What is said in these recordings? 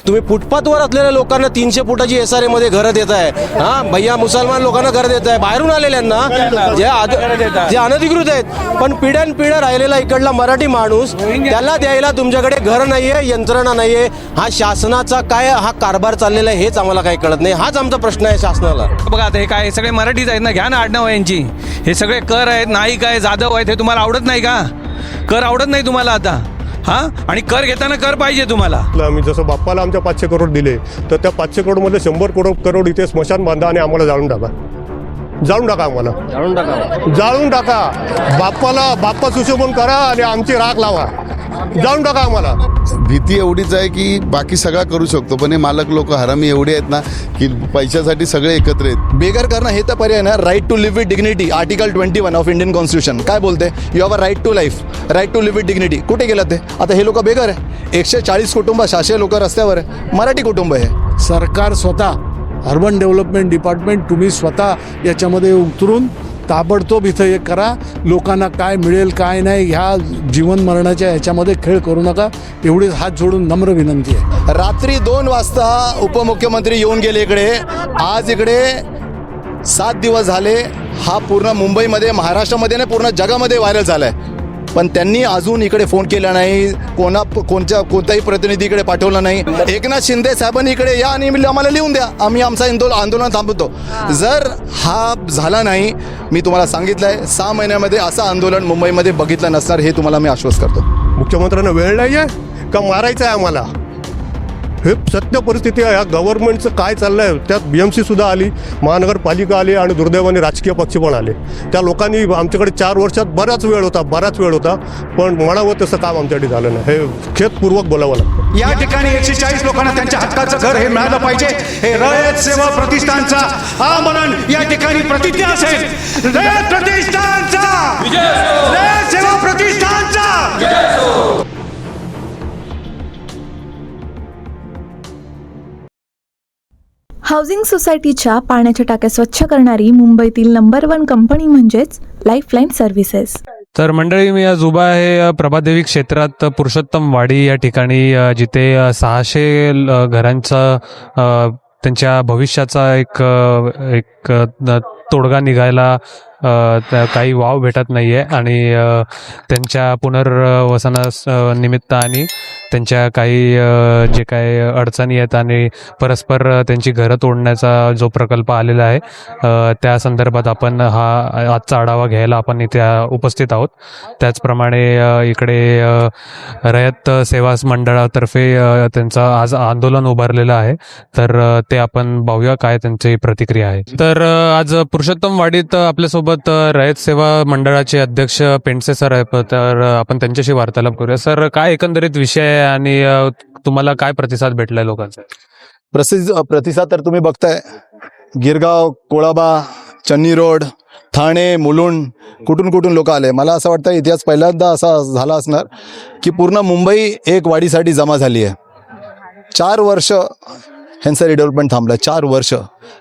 तुम्ही फुटपाथवर असलेल्या लोकांना 300 फुटाची SRA मध्ये घरं देत आहे. भैया मुसलमान लोकांना घरं देत आहे, बाहेरून आलेल्यांना जे अनधिकृत आहेत. पण पिढ्यानपिढ्या राहिलेला इकडला मराठी माणूस, त्याला द्यायला तुमच्याकडे घर नाहीये, यंत्रणा नाहीये. हा शासनाचा काय हा कारभार चाललेला आहे हेच आम्हाला काही कळत नाही. हाच आमचा प्रश्न आहे शासनाला. बघा आता हे काय सगळे मराठीच आहेत ना, घ्या ना आडनाव यांची. हे सगळे कर आहेत, नाईक आहे, जाधव आहेत, हे तुम्हाला आवडत नाही का? कर आवडत नाही तुम्हाला आता? आणि कर घेताना कर पाहिजे तुम्हाला. आम्ही जसं बाप्पाला आमच्या 500 करोड दिले, तर त्या 500 करोडमध्ये 100 करोड इथे स्मशान बांधा आणि आम्हाला जाळून टाका. आम्हाला जाळून टाका. बाप्पा सुशोभन करा आणि आमची राख लावा. जाळून टाका आम्हाला. भीती एवढीच आहे की बाकी सगळा करू शकतो, पण हे मालक लोक हरामी एवढे आहेत ना की पैशासाठी सगळे एकत्र आहेत. बेघर करणं हे तर पर्याय ना. Right to live with dignity, article 21 of Indian constitution काय बोलते? You have a right to life, right to live with dignity. कुठे गेलं ते? आता हे लोक बेघर आहे. 140 कुटुंब, 600 लोक रस्त्यावर आहे, मराठी कुटुंब आहे. सरकार स्वतः, अर्बन डेव्हलपमेंट डिपार्टमेंट, तुम्ही स्वतः याच्यामध्ये उतरून ताबडतोब इथं हे करा. लोकांना काय मिळेल काय नाही ह्या जीवन मरणाच्या ह्याच्यामध्ये खेळ करू नका, एवढीच हात जोडून नम्र विनंती आहे. रात्री 2 वाजता उपमुख्यमंत्री येऊन गेले इकडे. आज इकडे 7 दिवस झाले. हा पूर्ण मुंबईमध्ये, महाराष्ट्रामध्ये नाही पूर्ण जगामध्ये व्हायरल झाला आहे. पण त्यांनी अजून इकडे फोन केला नाही, कोणताही प्रतिनिधी इकडे पाठवला नाही. एकनाथ शिंदे साहेबांनी इकडे या आणि आम्हाला लिहून द्या, आम्ही आमचं आंदोलन थांबवतो. जर हा झाला नाही, मी तुम्हाला सांगितलं आहे 6 महिन्यामध्ये असं आंदोलन मुंबईमध्ये बघितलं नसणार, हे तुम्हाला मी आश्वस्त करतो. मुख्यमंत्र्यांना वेळ नाही आहे का मारायचं आहे आम्हाला? हे सत्य परिस्थिती आहे. ह्या गव्हर्नमेंटचं काय चाललं आहे, त्यात BMC सुद्धा आली, महानगरपालिका आली आणि दुर्दैवाने राजकीय पक्ष पण आले. त्या लोकांनी आमच्याकडे 4 वर्षात बराच वेळ होता, पण म्हणावं तसं काम आमच्याकडे झालं नाही. हे खेदपूर्वक बोलावं लागतं. या ठिकाणी 140 लोकांना त्यांच्या हक्काचं घर हे मिळालं पाहिजे. हे रयत सेवा प्रतिष्ठानचा आमरण या ठिकाणी प्रतिज्ञा असेल. रयत प्रतिष्ठानचा, रयत सेवा प्रतिष्ठानचा. हाऊसिंग सोसायटीच्या पाण्याच्या टाक्या स्वच्छ करणारी मुंबईतील नंबर 1 कंपनी म्हणजेच लाईफलाईन सर्व्हिसेस. तर मंडळी, मी आज उभा आहे प्रभादेवी क्षेत्रात पुरुषोत्तम वाडी या ठिकाणी, जिथे 600 घरांचा त्यांच्या भविष्याचा एक तोडगा निघायला काही वाव भेटत नाही आहे. आणि त्यांच्या पुनर्वसनास निमित्त आणि त्यांच्या काही जे काही अडचणी आहेत आणि परस्पर त्यांची घरं तोडण्याचा जो प्रकल्प आलेला आहे, त्या संदर्भात आपण हा आजचा आढावा घ्यायला आपण इथे उपस्थित आहोत. त्याचप्रमाणे इकडे रयत सेवा मंडळातर्फे त्यांचं आज आंदोलन उभारलेलं आहे, तर ते आपण पाहूया काय त्यांची प्रतिक्रिया आहे. तर आज पुरुषोत्तम वाडीत आपल्यासोबत रयत सेवा मंडळाचे अध्यक्ष पेंडसे सर आहेत, तर आपण त्यांच्याशी वार्तालाप करूया. सर, काय एकंदरीत विषय आहे आणि तुम्हाला काय प्रतिसाद भेटलाय लोकांचा? प्रतिसाद तर तुम्ही बघताय. गिरगाव, कोळाबा, चन्नी रोड, ठाणे, मुलुंड, कुठून लोक आले. मला असं वाटतं इतिहास पहिल्यांदा असा झाला असणार की पूर्ण मुंबई एक वाडीसाठी जमा झाली आहे. 4 वर्ष ह्यांचं रिडेव्हलपमेंट थांबलं.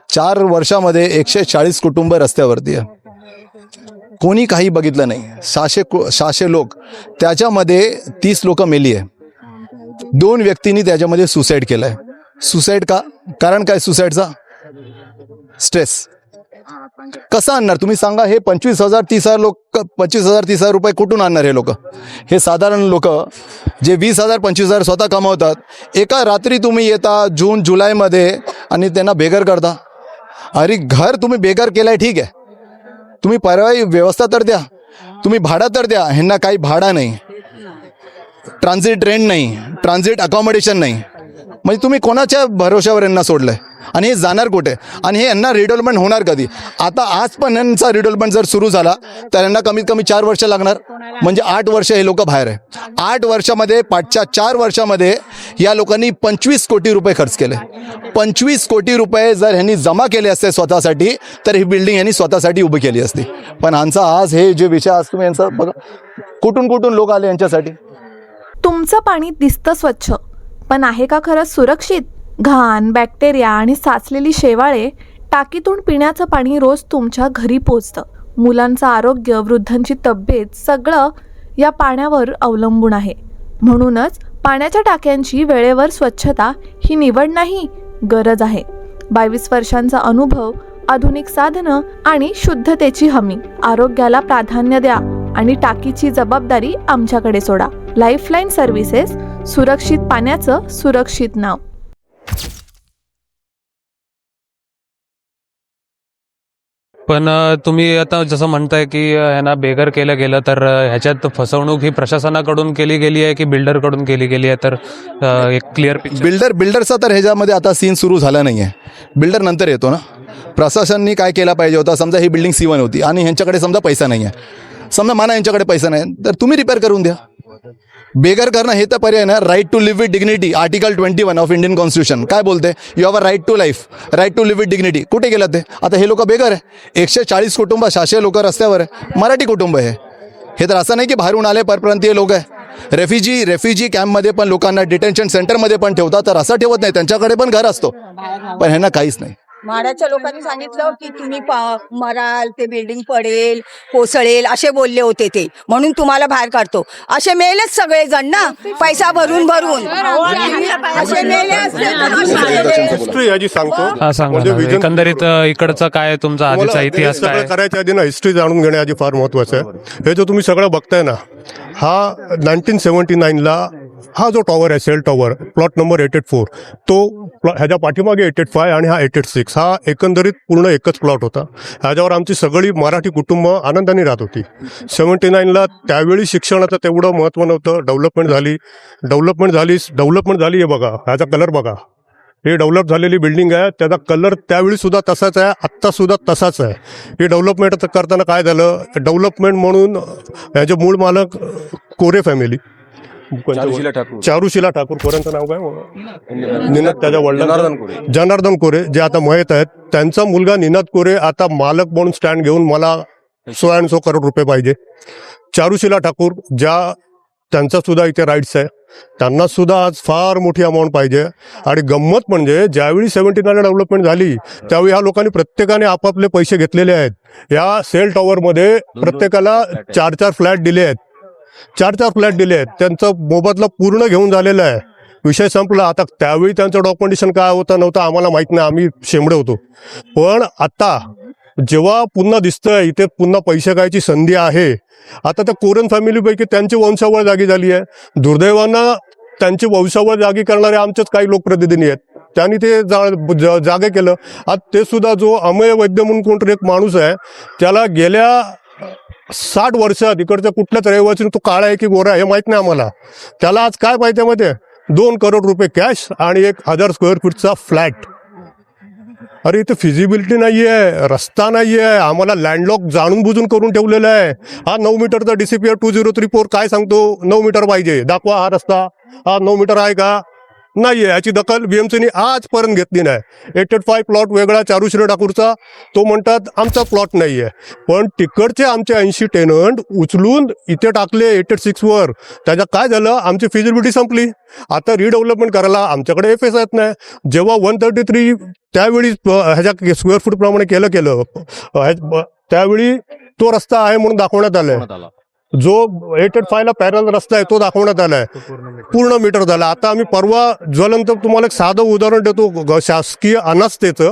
4 वर्षामध्ये 140 कुटुंब रस्त्यावरती आहे. कोणी काही बघितलं नाही. 600 लोक, त्याच्यामध्ये 30 लोक मेली आहे. 2 व्यक्तींनी त्याच्यामध्ये सुसाईड केलं आहे. सुसाईड का? कारण काय सुसाईडचा? स्ट्रेस. कसं आणणार तुम्ही सांगा? हे 25,000 30,000 रुपये कुठून आणणार हे लोक? हे साधारण लोक जे 20,000 25,000 स्वतः कमावतात, एका रात्री तुम्ही येता जून जुलैमध्ये आणि त्यांना बेघर करता. अरे घर तुम्ही बेघर केलाय ठीक आहे, तुम्ही पर्यायी व्यवस्था तर द्या, तुम्ही भाडा तर द्या. ह्यांना काही भाडा नाही, ट्रान्झिट रेंट नाही, ट्रान्झिट अकॉमोडेशन नाही. म्हणजे तुम्ही कोणाच्या भरोश्यावर यांना सोडलंय आणि हे जाणार कुठे? आणि हे यांना रिडेव्हलपमेंट होणार कधी? आता आज पण यांचा रिडेव्हलपमेंट जर सुरू झाला तर यांना कमीत कमी 4 वर्ष लागणार, म्हणजे 8 वर्ष हे लोक बाहेर आहे. 8 वर्षामध्ये, पाठच्या 4 वर्षामध्ये या लोकांनी 25 कोटी रुपये खर्च केले. 25 कोटी रुपये जर ह्यांनी जमा केले असते स्वतःसाठी, तर ही बिल्डिंग यांनी स्वतःसाठी उभी केली असती. पण ह्यांचा आज हे जे विषय, आज तुम्ही यांचा बघा, कुठून लोक आले यांच्यासाठी. तुमचं पाणी दिसतं स्वच्छ, पण आहे का खरंच सुरक्षित? घाण, बॅक्टेरिया आणि साचलेली शेवाळे, टाकीतून पिण्याचं पाणी रोज तुमच्या घरी पोचतं. मुलांचं आरोग्य, वृद्धांची तब्येत, सगळं या पाण्यावर अवलंबून आहे. म्हणूनच पाण्याच्या टाक्यांची वेळेवर स्वच्छता ही निवड नाही, गरज आहे. 22 वर्षांचा अनुभव, आधुनिक साधनं आणि शुद्धतेची हमी. आरोग्याला प्राधान्य द्या आणि टाकीची जबाबदारी आमच्याकडे सोडा. लाईफलाईन सर्व्हिसेस, सुरक्षित पाण्याचं सुरक्षित नाव. पण तुम्ही आता जसं म्हणताय की ह्यांना बेघर केलं गेलं, तर ह्याच्यात फसवणूक ही प्रशासनाकडून केली गेली आहे की बिल्डरकडून केली गेली आहे? तर एक क्लिअर पिक्चर. बिल्डरचा तर ह्याच्यामध्ये आता सीन सुरू झाला नाही आहे. बिल्डर नंतर येतो ना. प्रशासनाने काय केला पाहिजे होता, समजा ही बिल्डिंग C1 होती आणि ह्यांच्याकडे समजा पैसा नाही आहे, समजा माना यांच्याकडे पैसा नाही, तर तुम्ही रिपेअर करून द्या. बेघर करणं हे तर पर्याय ना. Right to live with dignity, article 21 of Indian constitution काय बोलते? You have a right to life, right to live with dignity. कुठे गेलं ते? आता हे लोक बेघर आहे. 140 कुटुंब, 600 लोक रस्त्यावर आहे. मराठी कुटुंब आहे हे. तर असं नाही की बाहेरून आले परप्रांतीय लोक आहे. रेफ्युजी कॅम्पमध्ये पण लोकांना डिटेन्शन सेंटरमध्ये पण ठेवतात, तर असं ठेवत नाही. त्यांच्याकडे पण घर असतो, पण ह्यांना काहीच नाही. म्हाडाच्या लोकांनी सांगितलं की तुम्ही मराल, ते बिल्डिंग पडेल, कोसळेल असे बोलले होते ते, म्हणून तुम्हाला बाहेर काढतो. असे मेलेच सगळे जण ना, पैसा भरून असे मेले हिस्ट्री याची सांगतो. हा, सांगा ना. एकंदरीत इकडचा काय तुमचा आधीचा इतिहास काय? सगळं करायच्या आधी ना हिस्ट्री जाणून घेणे आधी फार महत्वाचं आहे. हे जो तुम्ही सगळं बघताय ना, हा 1979ला हा जो टॉवर आहे, सेल टॉवर, प्लॉट नंबर 884, तो ह्याच्या पाठीमागे 885 आणि हा 886, हा एकंदरीत पूर्ण एकच प्लॉट होता. ह्याच्यावर आमची सगळी मराठी कुटुंब आनंदाने राहत होती. 79ला त्यावेळी शिक्षणाचं तेवढं महत्त्व नव्हतं. डेव्हलपमेंट झाली हे बघा, ह्याचा कलर बघा. ही डेव्हलप झालेली बिल्डिंग आहे, त्याचा कलर त्यावेळी सुद्धा तसाच आहे, आत्ता सुद्धा तसाच आहे. ही डेव्हलपमेंट करताना काय झालं, डेव्हलपमेंट म्हणून ह्याचे मूळ मालक कोरे फॅमिली, चारुशिला ठाकूर, कोऱ्यांचं नाव काय? निनाद, त्याच्या वडिलांचं जनार्दन कोरे, जे आता मयत आहेत. त्यांचा मुलगा निनाद कोरे आता मालक म्हणून स्टँड घेऊन मला 100 करोड रुपये पाहिजे. चारुशिला ठाकूर, ज्या त्यांचा सुद्धा इथे राईट्स आहे, त्यांना सुद्धा आज फार मोठी अमाऊंट पाहिजे. आणि गंमत म्हणजे ज्यावेळी 79ला डेव्हलपमेंट झाली त्यावेळी ह्या लोकांनी प्रत्येकाने आपापले पैसे घेतलेले आहेत. या सेल टॉवरमध्ये प्रत्येकाला 4-4 फ्लॅट दिले आहेत. 4-4 फ्लॅट दिले आहेत. त्यांचा मोबदला पूर्ण घेऊन झालेला आहे. विषय संपला. आता त्यावेळी त्यांचं डॉक्युमेंटेशन काय होतं नव्हतं आम्हाला माहीत नाही, आम्ही शेंबडे होतो. पण आता जेव्हा पुन्हा दिसतंय इथे पुन्हा पैसे खायची संधी आहे, आता त्या कोरन फॅमिलीपैकी त्यांची वंशावळ जागी झाली आहे. दुर्दैवानं त्यांची वंशावळ जागी करणारे आमचेच काही लोकप्रतिनिधी आहेत, त्यांनी ते जागे केलं. आज ते सुद्धा जो अमेय वैद्य म्हणून कोणतरी एक माणूस आहे, त्याला गेल्या 60 वर्षात इकडच्या कुठल्याच रहिवासी तो काळा आहे की गोरा हे माहीत नाही आम्हाला. त्याला आज काय पाहिजे मध्ये 2 करोड रुपये कॅश आणि 1000 स्क्वेअर फीटचा फ्लॅट. अरे इथे फिजिबिलिटी नाही आहे, रस्ता नाही आहे, आम्हाला लँडलॉक जाणून बुजून करून ठेवलेला आहे. हा 9 मीटरचा DCPR 2034 काय सांगतो, 9 मीटर पाहिजे, दाखवा हा रस्ता, हा 9 मीटर आहे का? नाही आहे. याची दखल BMCने आजपर्यंत घेतली नाही. 885 प्लॉट वेगळा चारुशिला ठाकूरचा, तो म्हणतात आमचा प्लॉट नाही आहे. पण तिकडचे आमचे 80 टेनंट उचलून इथे टाकले 886वर. त्याच्या काय झालं, आमची फिजिबिलिटी संपली. आता रिडेव्हलपमेंट करायला आमच्याकडे FS येत नाही. जेव्हा 133 त्यावेळी ह्याच्या स्क्वेअर फूट प्रमाणे केलं त्यावेळी तो रस्ता आहे म्हणून दाखवण्यात आलाय. जो 885ला पॅरल रस्ता आहे तो दाखवण्यात आलाय, पूर्ण मीटर झाला. आता आम्ही परवा ज्वलंत तुम्हाला एक साधं उदाहरण देतो शासकीय अनास्थेचं.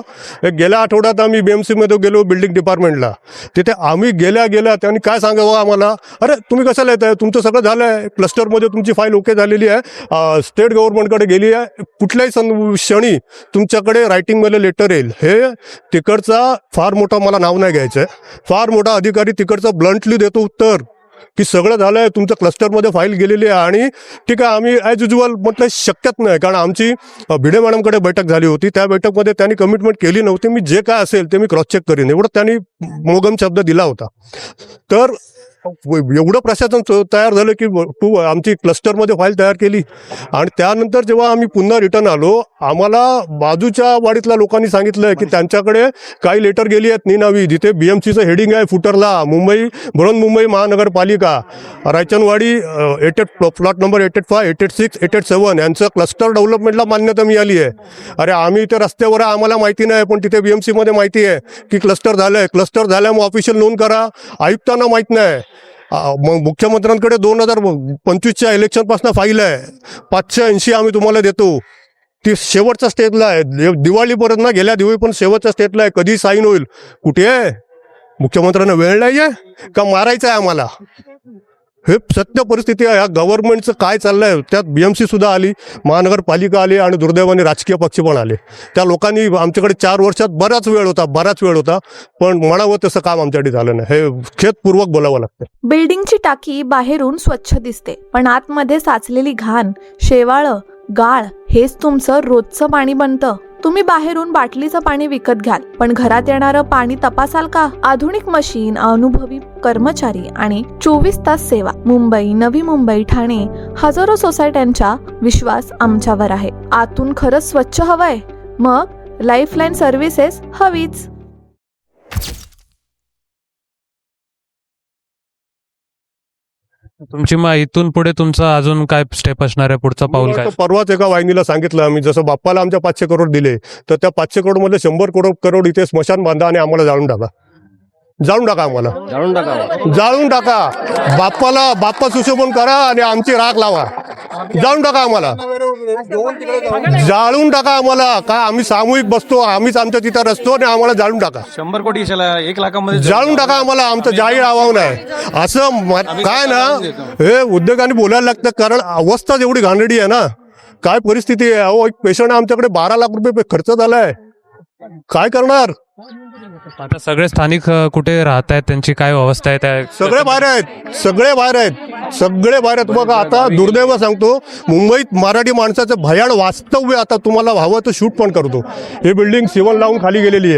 गेल्या आठवड्यात आम्ही BMC मध्ये गेलो बिल्डिंग डिपार्टमेंटला. तिथे आम्ही गेल्या त्यांनी काय सांगावं आम्हाला, अरे तुम्ही कशाला येत आहे, तुमचं सगळं झालं आहे, क्लस्टरमध्ये तुमची फाईल ओके झालेली आहे, स्टेट गव्हर्नमेंटकडे गेली आहे, कुठल्याही क्षणी तुमच्याकडे रायटिंगमध्ये लेटर येईल. हे तिकडचा फार मोठा, मला नाव नाही घ्यायचं आहे, फार मोठा अधिकारी तिकडचा ब्लंटली देतो उत्तर की सगळं झालं आहे, तुमच्या क्लस्टरमध्ये फाईल गेलेली आहे. आणि ठीक आहे, आम्ही ॲज युज्युअल म्हटलं शक्यच नाही, कारण आमची भिडे मॅडमकडे बैठक झाली होती. त्या बैठकमध्ये त्यांनी कमिटमेंट केली नव्हती, मी जे काय असेल ते मी क्रॉस चेक करीन एवढं त्यांनी मोगम शब्द दिला होता. तर एवढं प्रशासन तयार झालं की आमची क्लस्टरमध्ये फाईल तयार केली. आणि त्यानंतर जेव्हा आम्ही पुन्हा रिटर्न आलो, आम्हाला बाजूच्या वाडीतल्या लोकांनी सांगितलं की त्यांच्याकडे काही लेटर गेली आहेत निनावी, जिथे BMCचं हेडिंग आहे फुटरला, बृहन्मुंबई महानगरपालिका, रायचनवाडी प्लॉट नंबर 885, 886, 887 यांचं क्लस्टर डेव्हलपमेंटला मान्यता मिळाली आहे. अरे आम्ही इथे रस्त्यावर आहे, आम्हाला माहिती नाही, पण तिथे BMCमध्ये माहिती आहे की क्लस्टर झालं आहे. क्लस्टर झाल्यामुळे ऑफिशियल नोंद करा, आयुक्तांना माहीत नाही. मग मुख्यमंत्र्यांकडे 2025च्या इलेक्शनपासून फाईल आहे. 580 आम्ही तुम्हाला देतो. ती शेवटच्या स्टेजला आहे. दिवाळीपर्यंत ना, गेल्या दिवाळी पण शेवटच्या स्टेजला आहे. कधी साईन होईल? कुठे आहे? मुख्यमंत्र्यांना वेळ नाही आहे का मारायचं आहे आम्हाला? हे सत्य परिस्थिती आहे. या गव्हर्नमेंटचं काय चाललंय, त्यात BMC सुद्धा आली, महानगरपालिका आली आणि दुर्दैवाने राजकीय पक्ष पण आले. त्या लोकांनी आमच्याकडे 4 वर्षात बराच वेळ होता, पण म्हणावं तसं काम आमच्याकडे झालं नाही. हे खेदपूर्वक बोलावं लागतं. बिल्डिंगची टाकी बाहेरून स्वच्छ दिसते, पण आतमध्ये साचलेली घाण, शेवाळं, गाळ हेच तुमचं रोजचं पाणी बनतं. तुम्ही बाहेरून बाटलीचं पाणी विकत घ्याल, पण घरात येणारं पाणी तपासाल का? आधुनिक मशीन, अनुभवी कर्मचारी आणि 24 तास सेवा. मुंबई, नवी मुंबई, ठाणे, हजारो सोसायट्यांचा विश्वास आमच्यावर आहे. आतून खरंच स्वच्छ हवंय? मग लाईफलाईन सर्व्हिसेस हवीच. तुमची मग इथून पुढे तुमचं अजून काय स्टेप असणार आहे, पुढचं पाऊल काय? परवाच एका वाहिनीला सांगितलं आम्ही, जसं बाप्पाला आमच्या 500 करोड दिले, तर त्या 500 करोड मध्ये 100 करोड इथे स्मशान बांधा आणि आम्हाला जाळून टाका. आम्हाला जाळून टाका. बाप्पा सुशोभन करा आणि आमची राख लावा. जाळून टाका आम्हाला. काय आम्ही सामूहिक बसतो, आम्हीच आमच्या तिथं रचतो आणि आम्हाला जाळून टाका. 100 कोटी 1 लाखामध्ये जाळून टाका आम्हाला. आमचं जाहीर आव्हान आहे. असं काय ना, हे उद्योगांनी बोलायला लागतं, कारण अवस्थाच एवढी घाणेरडी आहे ना. काय परिस्थिती आहे. अहो, एक पेशंट आमच्याकडे 12 लाख रुपये खर्च झालाय. काय करणार? आता सगळे स्थानिक कुठे राहत आहेत, त्यांची काय अवस्था आहे? त्या सगळे बाहेर आहेत. बघा, आता दुर्दैव सांगतो, मुंबईत मराठी माणसाचं भयान वास्तव्य आता तुम्हाला हवं तर शूट पण करतो. ही बिल्डिंग सिव्हल लावून खाली गेलेली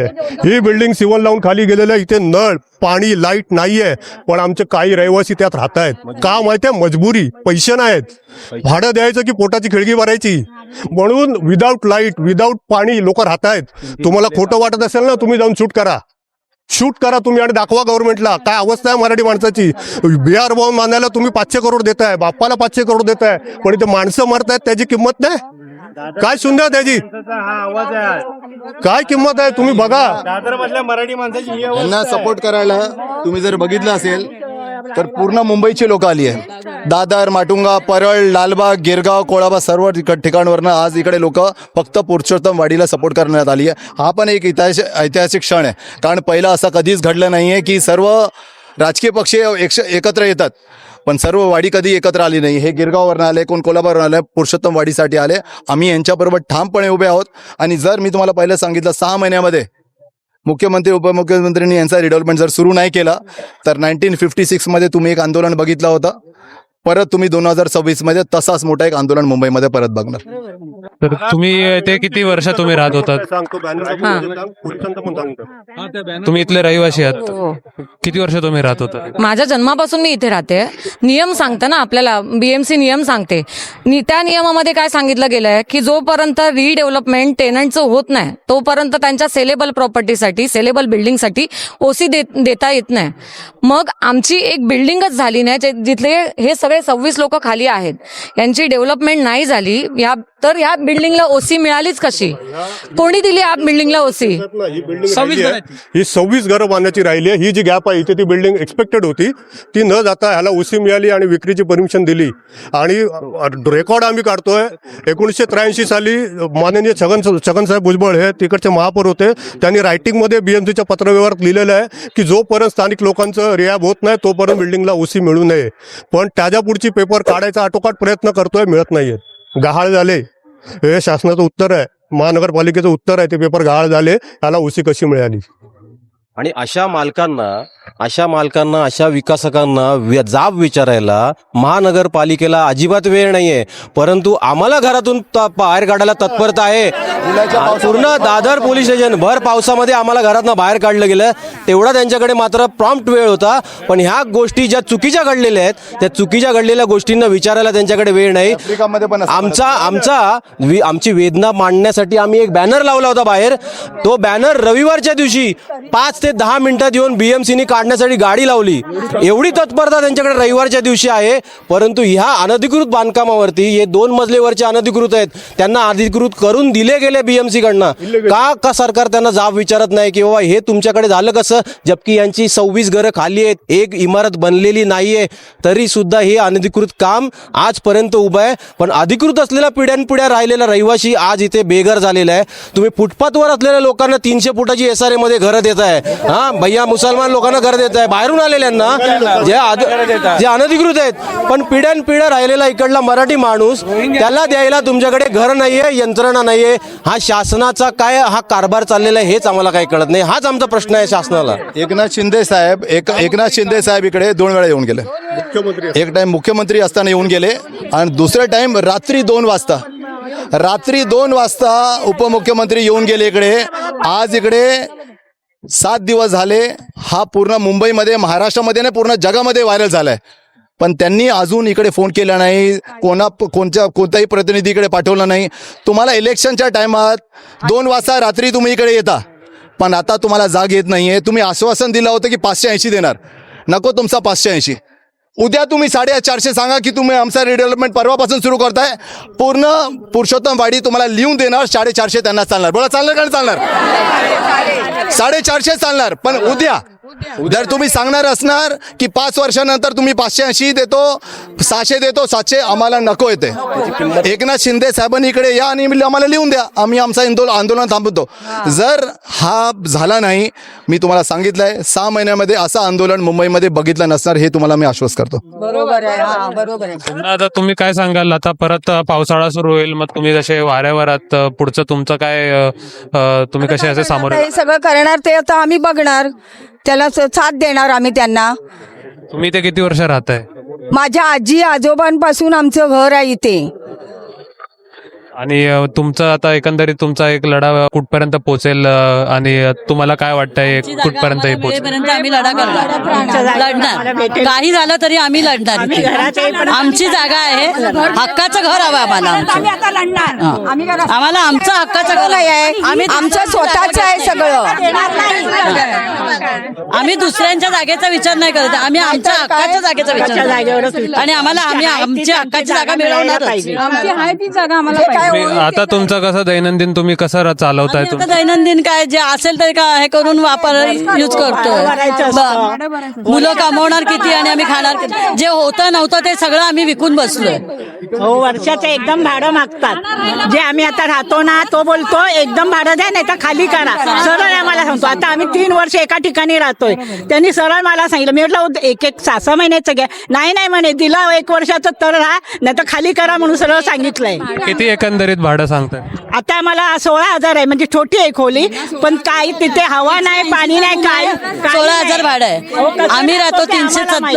आहे. इथे नळ, पाणी, लाईट नाहीये, पण आमचे काही रहिवासी त्यात राहत आहेत. का माहितीये? मजबुरी. पैसे नाहीत, भाडं द्यायचं की पोटाची खिळगी भरायची, म्हणून विदाऊट लाईट, विदाऊट पाणी लोक राहत आहेत. तुम्हाला खोटं वाटत असेल ना, तुम्ही जाऊन शूट करा तुम्ही आणि दाखवा गव्हर्नमेंटला काय अवस्था आहे मराठी माणसाची. बिहार बॉम्ब बांधायला तुम्ही 500 करोड देताय, बाप्पाला 500 करोड देताय, पण इथे माणसं मरतायत, त्याची किंमत नाही. काय सुंदर त्याची काय किंमत आहे तुम्ही बघा. मराठी माणसाची यांना सपोर्ट करायला तुम्ही जर बघितलं असेल तर पूर्ण मुंबईची लोक आली आहे. दादर, माटुंगा, परळ, लालबाग, गिरगाव, कोळाबा सर्व ठिकाणवरनं आज इकडे लोक फक्त पुरुषोत्तम वाडीला सपोर्ट करण्यात आली आहे. हा पण एक ऐतिहासिक क्षण आहे, कारण पहिला असं कधीच घडलं नाही आहे की सर्व राजकीय पक्ष एकत्र येतात, पण सर्व वाडी कधी एकत्र आली नाही. हे गिरगाववरून आले, कोण कोल्हापूरवरून आले, पुरुषोत्तम वाडीसाठी आले. आम्ही यांच्याबरोबर ठामपणे उभे आहोत. आणि जर मी तुम्हाला पहिलं सांगितलं 6 महिन्यामध्ये मुख्यमंत्री उपमुख्यमंत्र्यांनी यांचा रिडेव्हलपमेंट जर सुरू नाही केला तर 1956 मध्ये तुम्ही एक आंदोलन बघितलं होतं, परत तुम्ही 2026 मध्ये तसाच मोठा एक आंदोलन मुंबईमध्ये परत बघणार. तर तुम्ही ते किती वर्ष तुम्ही राहत होतात? तुम्ही इथले रहिवासी आहात. किती वर्ष तुम्ही राहत होता? माझ्या जन्मापासून मी इथे राहते. नियम सांगतं ना आपल्याला, BMC नियम सांगते. त्या नियमामध्ये काय सांगितलं गेलंय की जोपर्यंत रिडेव्हलपमेंट टेनंटचं होत नाही तोपर्यंत त्यांच्या सेलेबल प्रॉपर्टीसाठी, सेलेबल बिल्डिंगसाठी OC देता येत नाही. मग आमची एक बिल्डिंगच झाली नाही, जिथले हे सगळे 26 लोक खाली आहेत, यांची डेव्हलपमेंट नाही झाली, तर ह्या बिल्डिंगला OC मिळालीच कशी? कोणी दिली या बिल्डिंगला OC? ही 26 घरं बांधण्याची राहिली आहे. ही जी गॅप आहे इथे, ती बिल्डिंग एक्सपेक्टेड होती, ती न जाता ह्याला OC मिळाली आणि विक्रीची परमिशन दिली. आणि रेकॉर्ड आम्ही काढतोय. 1983 साली माननीय छगनसाहेब भुजबळ हे तिकडचे महापौर होते, त्यांनी रायटिंगमध्ये BMCच्या पत्रव्यवहारात लिहिलेलं आहे की जोपर्यंत स्थानिक लोकांचं रिहॅब होत नाही तोपर्यंत बिल्डिंगला OC मिळू नये. पण त्याच्या पुढची पेपर काढायचा आटोकाट प्रयत्न करतोय, मिळत नाहीये. गहाळ झाले. हे शासनाचं उत्तर आहे, महानगरपालिकेचं उत्तर आहे, ते पेपर गहाळ झाले, त्याला OC कशी मिळाली? आणि अशा मालकांना अशा विकासकांना जाब विचारायला महानगरपालिकेला अजिबात वेळ नाहीये, परंतु आम्हाला घरातून बाहेर काढायला तत्परता आहे. पूर्ण दादर पोलीस स्टेशन भर पावसामध्ये आम्हाला घरातनं बाहेर काढलं गेलं. तेवढा त्यांच्याकडे मात्र प्रॉम्प्ट वेळ होता, पण ह्या गोष्टी ज्या चुकीच्या घडलेल्या आहेत त्या चुकीच्या घडलेल्या गोष्टींना विचारायला त्यांच्याकडे वेळ नाही. आमची वेदना मांडण्यासाठी आम्ही एक बॅनर लावला होता बाहेर. तो बॅनर रविवारच्या दिवशी 5 ते 10 मिनिटात येऊन BMCने काढण्यासाठी गाडी लावली. एवढी तत्परता त्यांच्याकडे रविवारच्या दिवशी आहे. परंतु ह्या अनधिकृत बांधकामावरती, हे 2 मजलेवरचे अनधिकृत आहेत, त्यांना अधिकृत करून दिले गेले BMC कडनं. का सरकार त्यांना जाब विचारत नाही की बाबा हे तुमच्याकडे झालं कसं, जबकी यांची 26 घरं खाली आहेत, एक इमारत बनलेली नाहीये, तरी सुद्धा हे अनधिकृत काम आजपर्यंत उभं आहे. पण अधिकृत असलेला पिढ्यानपिढ्या राहिलेला रहिवासी आज इथे बेघर झालेला आहे. तुम्ही फुटपाथवर असलेल्या लोकांना 300 फुटाची SRA मध्ये घरं देत आहे. भैया मुसलमान लोकांना घर देत आहे, बाहेरून आलेल्यांना जे अनधिकृत आहेत. पण पिढ्यानपिढ्या राहिलेला इकडला मराठी माणूस, त्याला द्यायला तुमच्याकडे घर नाहीये, यंत्रणा नाहीये. हा शासनाचा काय हा कारभार चाललेला आहे हेच आम्हाला काही कळत नाही. हाच आमचा प्रश्न आहे शासनाला. एकनाथ शिंदे साहेब इकडे 2 वेळा येऊन गेले. एक टाइम मुख्यमंत्री असताना येऊन गेले आणि दुसरा टाइम रात्री 2 वाजता उपमुख्यमंत्री येऊन गेले इकडे. आज इकडे 7 दिवस झाले. हा पूर्ण मुंबईमध्ये, महाराष्ट्रामध्ये नाही, पूर्ण जगामध्ये व्हायरल झालाय. पण त्यांनी अजून इकडे फोन केला नाही, कोणत्याही प्रतिनिधीकडे पाठवलं नाही. तुम्हाला इलेक्शनच्या टायमात 2 वाजता रात्री तुम्ही इकडे येता, पण आता तुम्हाला जाग येत नाहीये. तुम्ही आश्वासन दिलं होतं की 580 देणार, नको तुमचा 580. उद्या तुम्ही 450 सांगा की तुम्ही आमचा रिडेव्हलपमेंट परवापासून सुरू करताय. पूर्ण पुरुषोत्तम वाडी तुम्हाला लिहून देणार, 450 त्यांना चालणार. बोला, चालणार का नाही चालणार? 450 चालणार. पण उद्या जर तुम्ही सांगणार असणार की 5 वर्षानंतर तुम्ही 580 देतो, 600 देतो, 700, आम्हाला नको येते. एकनाथ शिंदे साहेबांनी इकडे या आणि आम्हाला लिहून द्या, आम्ही आमचं आंदोलन थांबवतो. जर हा झाला नाही, मी तुम्हाला सांगितलंय 6 महिन्यामध्ये असं आंदोलन मुंबईमध्ये बघितलं नसणार, हे तुम्हाला मी आश्वस्त करतो. बरोबर आहे, बरोबर आहे. आता तुम्ही काय सांगाल, आता परत पावसाळा सुरू होईल, मग तुम्ही जसे वाऱ्यावर आहात, पुढचं तुमचं काय, तुम्ही कसे असे सामोरे? हे सगळं करणार ते आता आम्ही बघणार, त्याला साथ देणार आम्ही त्यांना. तुम्ही इथे किती वर्ष राहताय? माझ्या आजी आजोबांपासून आमचं घर आहे इथे. आणि तुमचं आता एकंदरीत तुमचा एक लढा कुठपर्यंत पोहोचेल आणि तुम्हाला काय वाटतंय कुठपर्यंत पर्यंत आम्ही लढा करणार, लढणार. काही झालं तरी आम्ही लढणार. आमची जागा आहे, हक्काचं घर हवं आम्हाला. आम्हाला आमचं हक्काचं घर आहे, आमचं स्वतःच आहे सगळं. आम्ही दुसऱ्यांच्या जागेचा विचार नाही करत, आम्ही आमच्या हक्काच्या जागेचा विचार. आणि आम्हाला आम्ही आमची हक्काची जागा मिळवणारच. आमची आहे ती जागा आम्हाला. आता तुमचं कसं दैनंदिन तुम्ही कसं चालवताय? दैनंदिन काय जे असेल तरी काय हे करून वापर यूज करतो. मुलं कमवणार किती आणि आम्ही खाणार किती? जे होतं नव्हतं ते सगळं आम्ही विकून बसलोय. हो, वर्षाचं एकदम भाडं मागतात. जे आम्ही आता राहतो ना, तो बोलतो एकदम भाडं द्या, नाही तर खाली करा. सरळ आम्हाला सांगतो. आता आम्ही 3 वर्ष एका ठिकाणी राहतोय. त्यांनी सरळ मला सांगितलं, मी म्हटलं 1-6 महिन्याचं घ्या. नाही म्हणे, दिला 1 वर्षाचं तर राहा, नाही तर खाली करा म्हणून सरळ सांगितलंय. किती एकंदरीत भाडं सांगताय? आता मला 16,000 आहे, म्हणजे छोटी आहे खोली, पण काही तिथे हवा नाही, पाणी नाही, काय 16,000 भाडं आहे. आम्ही राहतो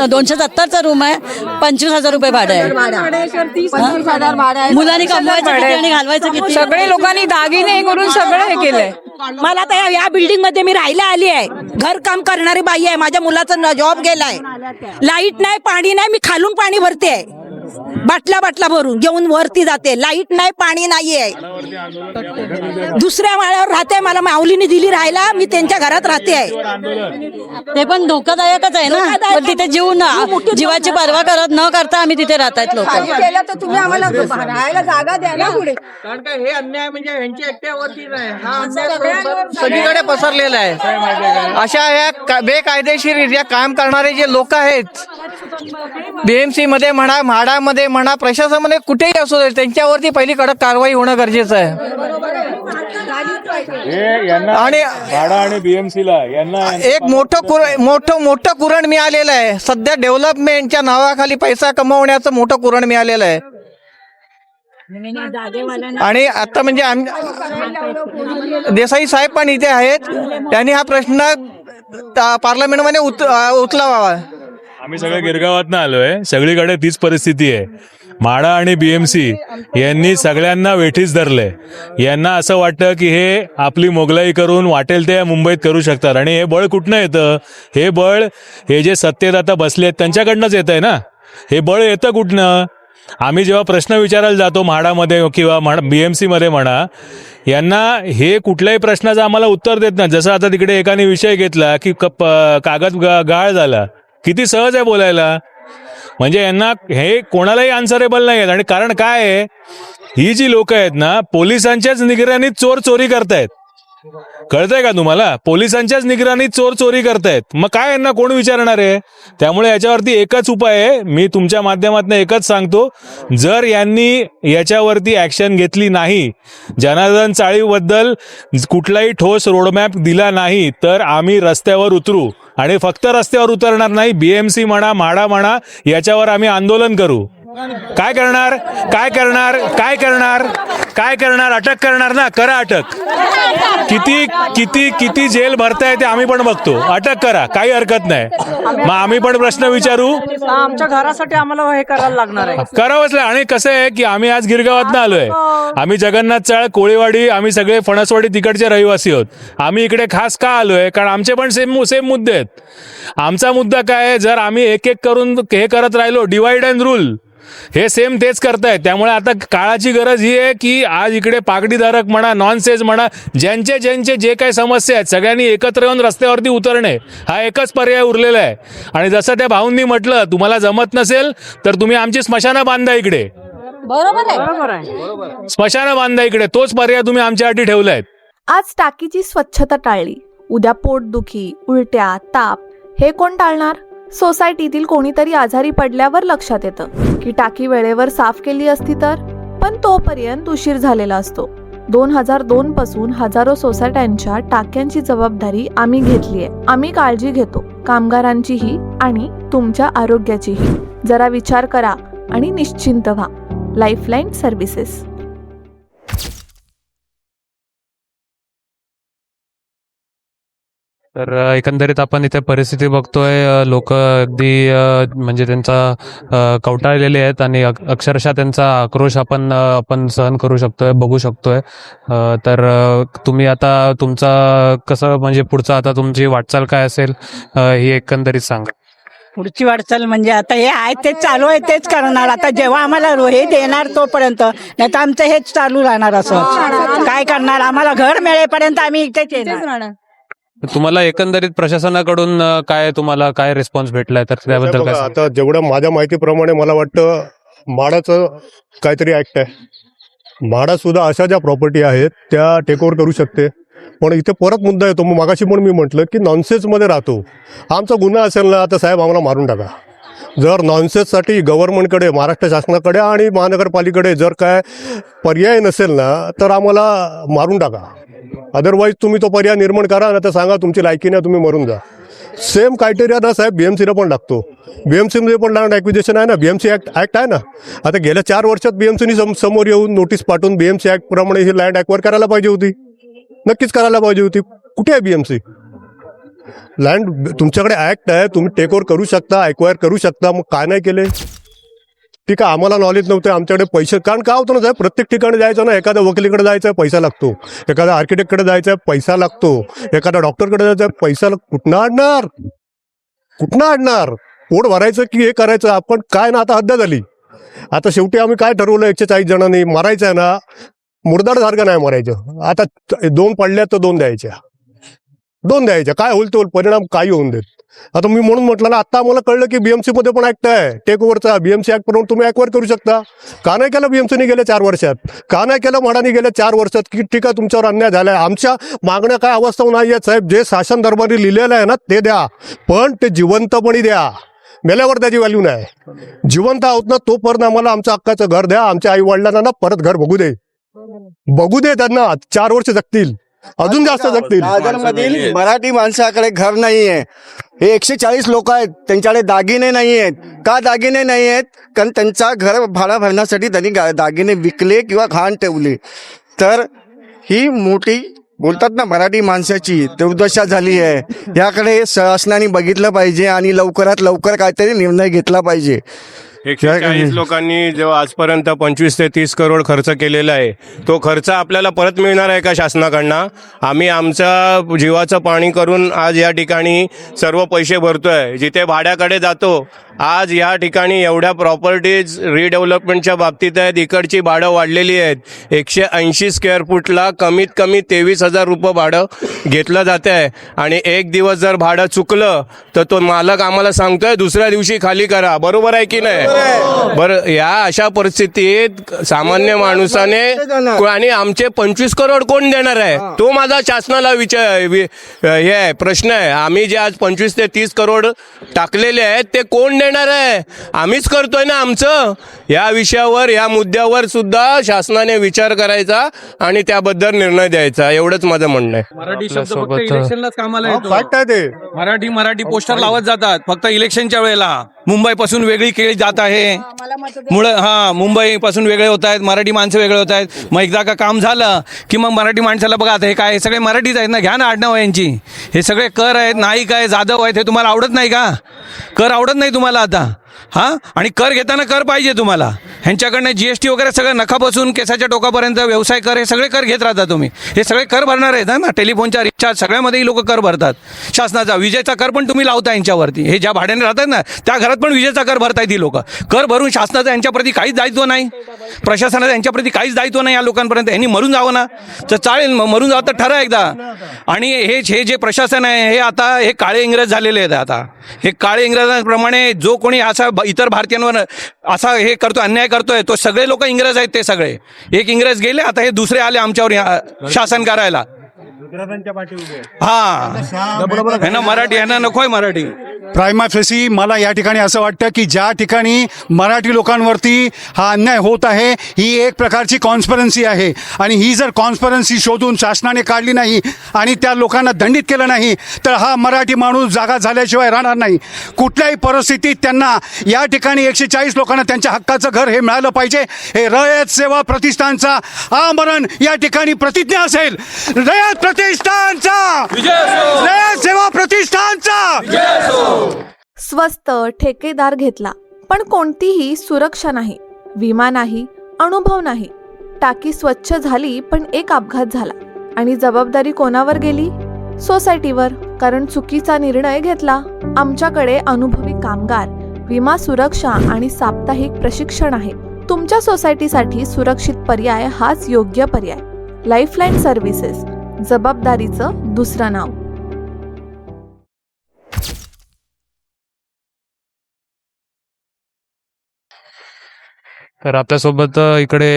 270चा रूम आहे, 25,000 रुपये भाडं आहे. मुलांनी कमवायचं किती आणि घालवायचं किती? सगळे लोकांनी दागिने करून सगळं हे केलंय. मला तर या बिल्डिंग मध्ये मी राहायला आली आहे. घर काम करणारी बाई आहे. माझ्या मुलाचा जॉब गेलाय. लाईट नाही, पाणी नाही, मी खालून पाणी भरते आहे. बाटला भरून घेऊन वरती जाते. लाईट नाही, पाणी नाहीये. दुसऱ्या माळ्यावर राहते. मला माऊलीने दिली राहायला, मी त्यांच्या घरात राहते आहे. ते पण धोकादायकच आहे ना. पण तिथे जीवाची पर्वा न करता आम्ही तिथे राहतात लोक. केलं तर तुम्ही आम्हाला राहायला जागा द्या ना पुढे. कारण का हे अन्याय म्हणजे यांची एकट्यावरती नाही, हा अन्याय सगळीकडे पसरलेला आहे. अशा या बेकायदेशीररित्या काम करणारे जे लोक आहेत, BMC मध्ये म्हणा, म्हाडामध्ये म्हणा, प्रशासनामध्ये कुठेही असू दे, त्यांच्यावरती पहिली कडक कारवाई होणं गरजेचं आहे. आणि BMCला एक मोठं कुरण मिळालेलं आहे. सध्या डेव्हलपमेंटच्या नावाखाली पैसा कमवण्याचं मोठं कुरण मिळालेलं आहे. आणि आता म्हणजे देसाई साहेब पण इथे आहेत, त्यांनी हा प्रश्न पार्लमेंटमध्ये उचलावा. आम्ही सगळ्या गिरगावात आलोय, सगळीकडे तीच परिस्थिती आहे. म्हाडा आणि BMC यांनी सगळ्यांना वेठीस धरले. यांना असं वाटतं की हे आपली मोगलाई करून वाटेल ते मुंबईत करू शकतात. आणि हे बळ कुठनं येतं? हे बळ हे जे सत्तेत आता बसले आहेत त्यांच्याकडनंच येत आहे ना. हे बळ येतं कुठनं? आम्ही जेव्हा प्रश्न विचारायला जातो म्हाडामध्ये किंवा BMC मध्ये म्हणा, यांना हे कुठल्याही प्रश्नाचं आम्हाला उत्तर देत नाही. जसं आता तिकडे एकाने विषय घेतला की कागद गाळ झाला, किती सहज आहे बोलायला. म्हणजे यांना हे कोणालाही आन्सरेबल नाही आहेत. आणि कारण काय आहे, ही जी लोक आहेत ना, पोलिसांच्याच निगराणीत चोर चोरी करतायत. कळतंय का तुम्हाला? पोलिसांच्याच निगराणीत चोर चोरी करतायत. मग काय यांना कोण विचारणार आहे? त्यामुळे याच्यावरती एकच उपाय आहे, मी तुमच्या माध्यमातून एकच सांगतो, जर यांनी याच्यावरती ऍक्शन घेतली नाही, जनार्दन चाळीबद्दल कुठलाही ठोस रोडमॅप दिला नाही, तर आम्ही रस्त्यावर उतरू. आणि फक्त रस्त्यावर उतरणार नाही, BMC म्हणा, म्हाडा म्हणा, याच्यावर आम्ही आंदोलन करू. काय करणार? काय करणार? काय करणार? काय करणार? अटक करणार ना? करा अटक. किती किती किती जेल भरताय ते आम्ही पण बघतो. अटक करा, काही हरकत नाही. मग आम्ही पण प्रश्न विचारू. आमच्या घरासाठी आम्हाला हे करायला लागणार आहे. करावंच लागेल. आणि कसं आहे की आम्ही आज गिरगावातनं आलोय. आम्ही जगन्नाथ चाळ, कोळीवाडी, आम्ही सगळे फणसवाडी तिकडचे रहिवासी आहोत. आम्ही इकडे खास का आलोय? कारण आमचे पण सेम मुद्दे आहेत. आमचा मुद्दा काय आहे, जर आम्ही एक एक करून हे करत राहिलो, डिवाइड अँड रूल, हे सेम तेच करतायत. त्यामुळे आता काळाची गरज ही आहे की आज इकडे पागडीधारक म्हणा, नॉनसेन्स म्हणा, ज्यांचे जे काही समस्या आहेत, सगळ्यांनी एकत्र येऊन रस्त्यावरती उतरणे हा एकच पर्याय उरलेला आहे. आणि जसं त्या भाऊंनी म्हटलं, तुम्हाला जमत नसेल तर तुम्ही आमची स्मशानं बांधा इकडे. बरोबर आहे. स्मशानं बांधा इकडे, तोच पर्याय तुम्ही आमच्यासाठी ठेवलाय. आज टाकीची स्वच्छता टाळली, उद्या पोटदुखी, उलट्या, ताप हे कोण टाळणार? सोसायटीतील कोणीतरी आजारी पडल्यावर लक्षात येतं की टाकी वेळेवर साफ केली असती तर, पण तोपर्यंत उशीर झालेला असतो. 2002 पासून हजारो सोसायट्यांच्या टाक्यांची जबाबदारी आम्ही घेतली आहे. आम्ही काळजी घेतो, कामगारांचीही आणि तुमच्या आरोग्याचीही. जरा विचार करा आणि निश्चिंत व्हा. Lifeline services. तर एकंदरीत आपण इथे परिस्थिती बघतोय, लोक अगदी म्हणजे त्यांचा कवटाळलेले आहेत आणि अक्षरशः त्यांचा आक्रोश आपण सहन करू शकतोय, बघू शकतोय. तर तुम्ही आता तुमचा कसं म्हणजे पुढचा आता तुमची वाटचाल काय असेल ही एकंदरीत सांगा. पुढची वाटचाल म्हणजे आता हे आहे तेच चालू आहे, तेच करणार. आता जेव्हा आम्हाला हे देणार तोपर्यंत, नाही तर आमचं हेच चालू राहणार. असं काय करणार? आम्हाला घर मिळेपर्यंत आम्ही इथेच येणार. तुम्हाला एकंदरीत प्रशासनाकडून तुम्हाला काय रिस्पॉन्स भेटलाय, तर त्याबद्दल काय? आता जेवढं माझ्या माहितीप्रमाणे मला वाटतं म्हाडाचं काहीतरी ऍक्ट आहे. म्हाडा सुद्धा अशा ज्या प्रॉपर्टी आहेत त्या टेक ओव्हर करू शकते. पण इथे परत मुद्दा येतो, मग मागाशी पण मी म्हटलं की नॉनसेन्समध्ये राहतो. आमचा गुन्हा असेल ना, तर साहेब आम्हाला मारून टाका. जर नॉनसेन्ससाठी गव्हर्नमेंटकडे, महाराष्ट्र शासनाकडे आणि महानगरपालिकेकडे जर काय पर्याय नसेल ना, तर आम्हाला मारून टाका. अदरवाईज तुम्ही तो पर्याय निर्माण करा ना, तर सांगा तुमची लायकी नाही, तुम्ही मरून जा. सेम क्रायटेरिया ना साहेब BMCला पण लागतो. BMCमध्ये पण लँड ॲक्विजिशन आहे ना, BMC ॲक्ट आहे ना. आता गेल्या 4 वर्षात BMCनी समोर येऊन नोटीस पाठवून BMC ॲक्टप्रमाणे ही लँड ॲक्वायर करायला पाहिजे होती. नक्कीच करायला पाहिजे होती. कुठे आहे BMC? लँड तुमच्याकडे ॲक्ट आहे, तुम्ही टेक ओव्हर करू शकता, ॲक्वायर करू शकता. मग काय नाही केले? ठीक आहे, आम्हाला नॉलेज नव्हतं, आमच्याकडे पैसे. कारण काय होतं ना साहेब, प्रत्येक ठिकाणी जायचं ना, एखाद्या वकिलीकडे जायचं आहे पैसा लागतो, एखाद्या आर्किटेक्टकडे जायचं आहे पैसा लागतो, एखाद्या डॉक्टरकडे जायचं आहे पैसा कुठनं आणणार? पोट भरायचं की हे करायचं? आपण काय ना, आता हद्द झाली. आता शेवटी आम्ही काय ठरवलं, 140 जणांनी मारायचं आहे ना, मुरदाडसारखं नाही मारायचं. आता 2 पडल्या तर 2 द्यायच्या. काय होईल तो परिणाम काही होऊन देत. आता मी म्हणून म्हटलं ना, आता आम्हाला कळलं की BMCमध्ये पण ऍक्ट आहे टेक ओव्हरचा. BMC ऍक्ट प्रमाणे तुम्ही ॲक्वायर करू शकता. का नाही केलं BMCने गेल्या 4 वर्षात? का नाही केलं म्हाडाने गेल्या 4 वर्षात? की ठीक आहे, तुमच्यावर अन्याय झालाय. आमच्या मागण्या काय अवस्था नाही आहेत साहेब. जे शासन दरबारी लिहिलेलं आहे ना ते द्या, पण ते जिवंतपणी द्या. मेल्यावर त्याची व्हॅल्यू नाही. जिवंत आहोत ना तोपर्यंत आम्हाला आमच्या हक्काचं घर द्या. आमच्या आई वडिलांना ना परत घर बघू दे. त्यांना 4 वर्ष जगतील, अजून जास्त जगतील. दादरमधील मराठी माणसाकडे घर नाहीये. हे 140 लोक आहेत, त्यांच्याकडे दागिने नाही आहेत. का दागिने नाही आहेत? कारण त्यांचा घर भाडा भरण्यासाठी त्यांनी दागिने विकले किंवा घाण ठेवले. तर ही मोठी बोलतात ना मराठी माणसाची दुर्दशा झाली आहे. याकडे शासनाने बघितलं पाहिजे आणि लवकरात लवकर काहीतरी निर्णय घेतला पाहिजे. 140 लोकांनी जेव्हा आजपर्यंत 25 ते 30 करोड खर्च केलेला आहे, तो खर्च आपल्याला परत मिळणार आहे का शासनाकडनं? आम्ही आमच्या जीवाचं पाणी करून आज या ठिकाणी सर्व पैसे भरतोय. जिथे भाड्याकडे जातो, आज या ठिकाणी एवढ्या प्रॉपर्टीज रिडेव्हलपमेंटच्या बाबतीत आहेत. इकडची भाडं वाढलेली आहेत. 180 स्क्वेअर फूटला कमीत कमी 23,000 रुपये भाडं घेतलं जातं आहे. आणि एक दिवस जर भाडं चुकलं तर तो मालक आम्हाला सांगतोय दुसऱ्या दिवशी खाली करा. बरोबर आहे की नाही? बरं, या अशा परिस्थितीत सामान्य माणसाने आणि आमचे 25 करोड कोण देणार आहे, तो माझा शासनाला हे आहे, प्रश्न आहे. आम्ही जे आज 25 ते 30 करोड टाकलेले आहेत ते कोण देणार आहे? आम्हीच करतोय ना आमचं. या विषयावर, या मुद्द्यावर सुद्धा शासनाने विचार करायचा आणि त्याबद्दल निर्णय द्यायचा. एवढंच माझं म्हणणं आहे. मराठी शब्द फक्त इलेक्शनलाच कामाला येतो. मराठी पोस्टर लावत जातात फक्त इलेक्शनच्या वेळेला. मुंबईपासून वेगळी केली जात आहे. मुंबईपासून वेगळे होत आहेत, मराठी माणसं वेगळे होत आहेत. मग एकदा का काम झालं की मग मराठी माणसाला बघा, आता हे काय, हे सगळे मराठीच आहेत ना, घ्या ना आडनाव यांची. हे सगळे कर आहेत, नाईक आहे, जाधव आहेत. हे तुम्हाला आवडत नाही का? कर आवडत नाही तुम्हाला आता? हां, आणि कर घेताना कर पाहिजे तुम्हाला. ह्यांच्याकडनं GST वगैरे सगळं नखापासून केसाच्या टोकापर्यंत व्यवसाय कर, हे सगळे कर घेत राहता तुम्ही. हे सगळे कर भरणार आहेत ना. टेलिफोनचा रिचार्ज सगळ्यामध्येही लोक कर भरतात शासनाचा. विजेचा कर पण तुम्ही लावता यांच्यावरती. हे ज्या भाड्याने राहतात ना त्या घरात पण विजेचा कर भरतायत ही लोक. कर भरून शासनाचं यांच्याप्रती काहीच दायित्व नाही, प्रशासनाचं यांच्याप्रती काहीच दायित्व नाही या लोकांपर्यंत. यांनी मरून जावं ना, तर चालेल, मरून जावं तर ठरा एकदा. आणि हे जे प्रशासन आहे हे आता हे काळे इंग्रज झालेले आहेत. आता हे काळे इंग्रजांप्रमाणे जो कोणी असा इतर भारतीयांवर असा हे करतो, अन्याय करतोय, तो सगळे लोक इंग्रज आहेत. ते सगळे एक इंग्रज गेले, आता हे दुसरे आले आमच्यावर शासन करायला. हा, मराठी यांना नकोय मराठी. प्रायमा फेसी मला या ठिकाणी असं वाटतं की ज्या ठिकाणी मराठी लोकांवरती हा अन्याय होत आहे ही एक प्रकारची कॉन्स्परन्सी आहे. आणि ही जर कॉन्स्परन्सी शोधून शासनाने काढली नाही आणि त्या लोकांना दंडित केलं नाही तर हा मराठी माणूस जागा झाल्याशिवाय राहणार नाही. कुठल्याही परिस्थितीत त्यांना या ठिकाणी 140 लोकांना त्यांच्या हक्काचं घर हे मिळालं पाहिजे. हे रयत सेवा प्रतिष्ठानचा आमरण या ठिकाणी प्रतिज्ञा असेल. रयत प्रतिष्ठानचा, रयत सेवा प्रतिष्ठानचा. स्वस्त ठेकेदार घेतला, पण कोणतीही सुरक्षा नाही, विमा नाही, अनुभव नाही. टाकी स्वच्छ झाली पण एक अपघात झाला आणि जबाबदारी कोणावर गेली? सोसायटीवर, कारण चुकीचा निर्णय घेतला. आमच्याकडे अनुभवी कामगार, विमा सुरक्षा आणि साप्ताहिक प्रशिक्षण आहे. तुमच्या सोसायटीसाठी सुरक्षित पर्याय हाच योग्य पर्याय. लाईफलाईन सर्व्हिसेस, जबाबदारीचं दुसरं नाव. तर आपल्यासोबत इकडे